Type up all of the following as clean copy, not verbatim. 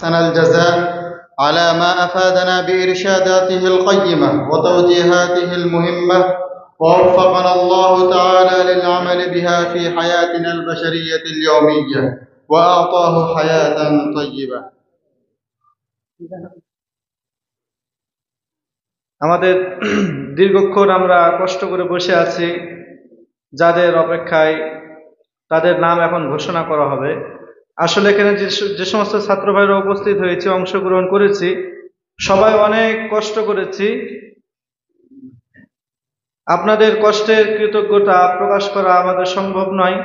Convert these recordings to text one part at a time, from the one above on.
أحسن الجزاء على ما أفادنا بإرشاداته القيمة وتوجيهاته المهمة، ووفقنا الله تعالى للعمل بها في حياتنا البشرية اليومية وأعطاه حياة طيبة. আমাদের দীর্ঘক্ষণ আমরা কষ্ট করে বসে আছি, যাদের অপেক্ষায় তাদের নাম এখন ঘোষণা করা হবে। আসলে এখানে যে সমস্ত ছাত্র ভাইরা উপস্থিত হয়েছে, অংশগ্রহণ করেছি, সবাই অনেক কষ্ট করেছি। আপনাদের কষ্টের কৃতজ্ঞতা প্রকাশ করা আমাদের সম্ভব নয়।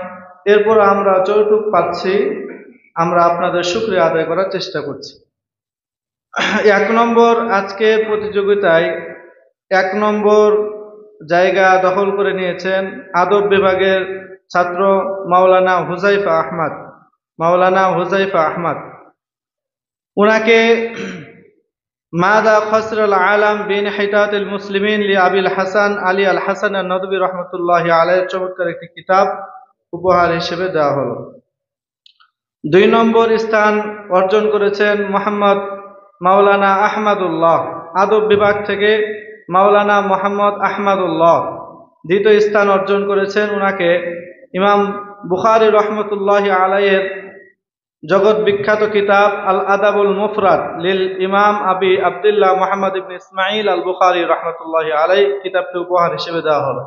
এরপর আমরা যতটুকু পাচ্ছি আমরা আপনাদের শুকরিয়া আদায় করার চেষ্টা করছি। 1 নম্বর আজকের প্রতিযোগিতায় 1 নম্বর জায়গা দখল করে নিয়েছেন আদব বিভাগের ছাত্র মাওলানা হুজাইফা আহমদ। উনাকে মাদা খসরুল আলম বিন হিতাতুল মুসলিমিন লি আবিল হাসান আলী আল হাসান নদভী রহমতুল্লাহ আলাইহির চমৎকার একটি কিতাব উপহার হিসেবে দেওয়া হলো। 2 নম্বর স্থান অর্জন করেছেন মোহাম্মদ মাওলানা আহমদুল্লাহ, আদব বিভাগ থেকে মাওলানা মোহাম্মদ আহমদুল্লাহ। 2য় স্থান অর্জন করেছেন উনাকে ইমাম বুখারী রহমতুল্লাহ আলাইহির জগৎ বিখ্যাত কিতাব আল আদাবুল মুফরাদ লিল ইমাম আবি আব্দুল্লাহ মুহাম্মদ ইবনে ইসমাইল আল বুখারী রহমতুল্লাহ আলাইহি কিতাবটি উপহার হিসেবে দেওয়া হলো।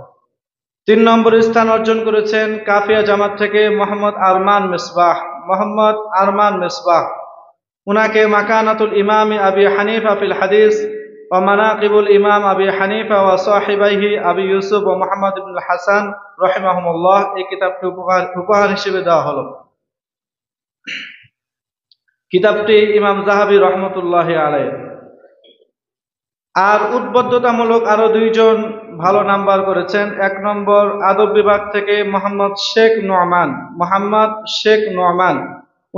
3 নম্বর স্থান অর্জন করেছেন কাফিয়া জামাত থেকে মোহাম্মদ আরমান মিসবাহ। উনাকে মাকানাতুল ইমাম আবি হানিফা ফিল হাদিস ওয়া মানাকিবুল ইমাম আবি হানিফা ওয়া সাহিবাইহি আবি ইউসুফ ওয়া মুহাম্মদ ইবনে হাসান রাহিমাহুমুল্লাহ এই কিতাবটি উপহার হিসেবে দেওয়া হলো। কিতাবটি ইমাম যাহাবী রহমতুল্লাহ আলাইহি। আর উদ্বুদ্ধতামূলক আরো 2 জন ভালো নাম্বার করেছেন। 1 নম্বর আদব বিভাগ থেকে মোহাম্মদ শেখ নোমান।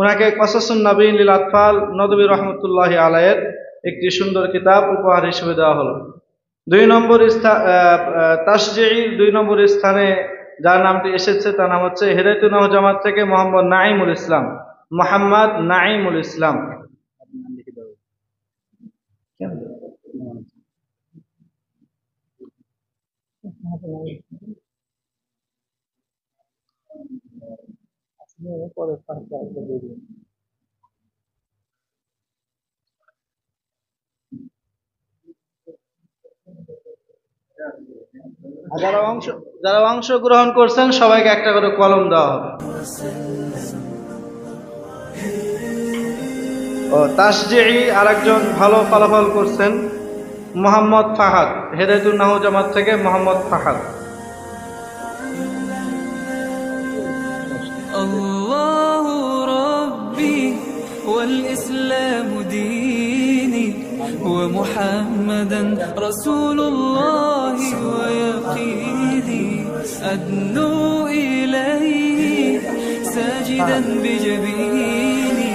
উনাকে কসাসুন নবীন লিল আতফাল নদভী রহমতুল্লাহ আলাইহির একটি সুন্দর কিতাব উপহার হিসেবে দেওয়া হলো। 2 নম্বর তাশজিঈ 2 নম্বর স্থানে যার নামটি এসেছে তার নাম হচ্ছে হেদায়েতুন জামাত থেকে মোহাম্মদ নাঈমুল ইসলাম। যারা অংশগ্রহণ করছেন সবাইকে একটা করে কলম দেওয়া হবে। তাশজিঈ আরেকজন ভালো ফলাফল করছেন মোহাম্মদ ফাহাদ, হেদায়েতুন জামাত থেকে মোহাম্মদ ফাহাদ। আল্লাহু রাব্বি ওয়াল ইসলামু দীনি ওয়া মুহাম্মাদান রাসূলুল্লাহি ওয়া ইয়াকিনি আদনু ইলাইহি সাজিদান বিজাবিনি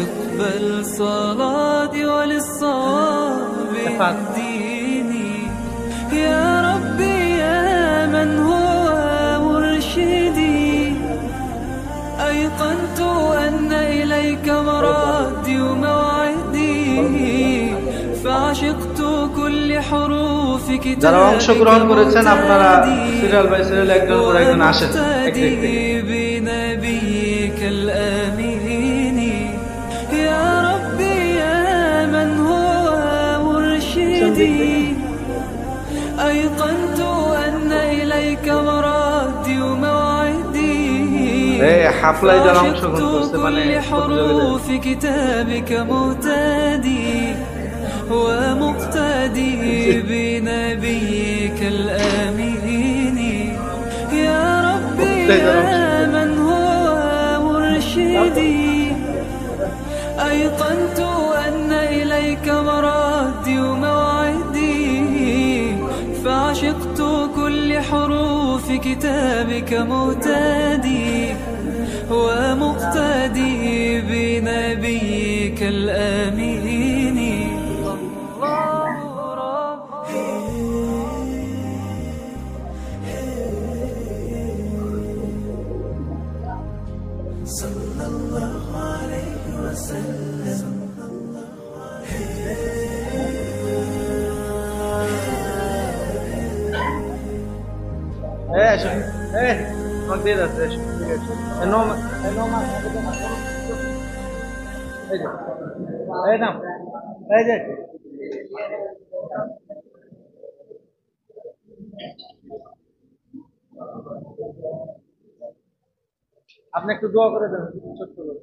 اقبل صلاتي وللصواب اهديني يا ربي يا من هو مرشدي أيقنت أن إليك مرادي وموعدي فعشقت كل حروف كتابك যারা অংশগ্রহণ করেছেন আপনারা সিরিয়াল বাই সিরিয়াল একজন পর একজন আসেন। بنبيك الآمين يا ربي يا من هو مرشدي أيقنت أن إليك مرادي وموعدي عشقت كل حروف كتابك مهتدي ومقتدي بنبيك الآمين يا ربي يا من هو مرشدي أيقنت أن إليك مرادي وموعدي فعشقت كل حروف كتابك مهتدي ومقتدي بنبيك الآمين الله ربي صلى الله عليه وسلم এই আসো, এই তোমাকে দিয়ে যাচ্ছে, এসো, ঠিক আছে। এই যে, এই নাও, এই যে। আপনি একটু দোয়া করে দেন ছোট্ট করে।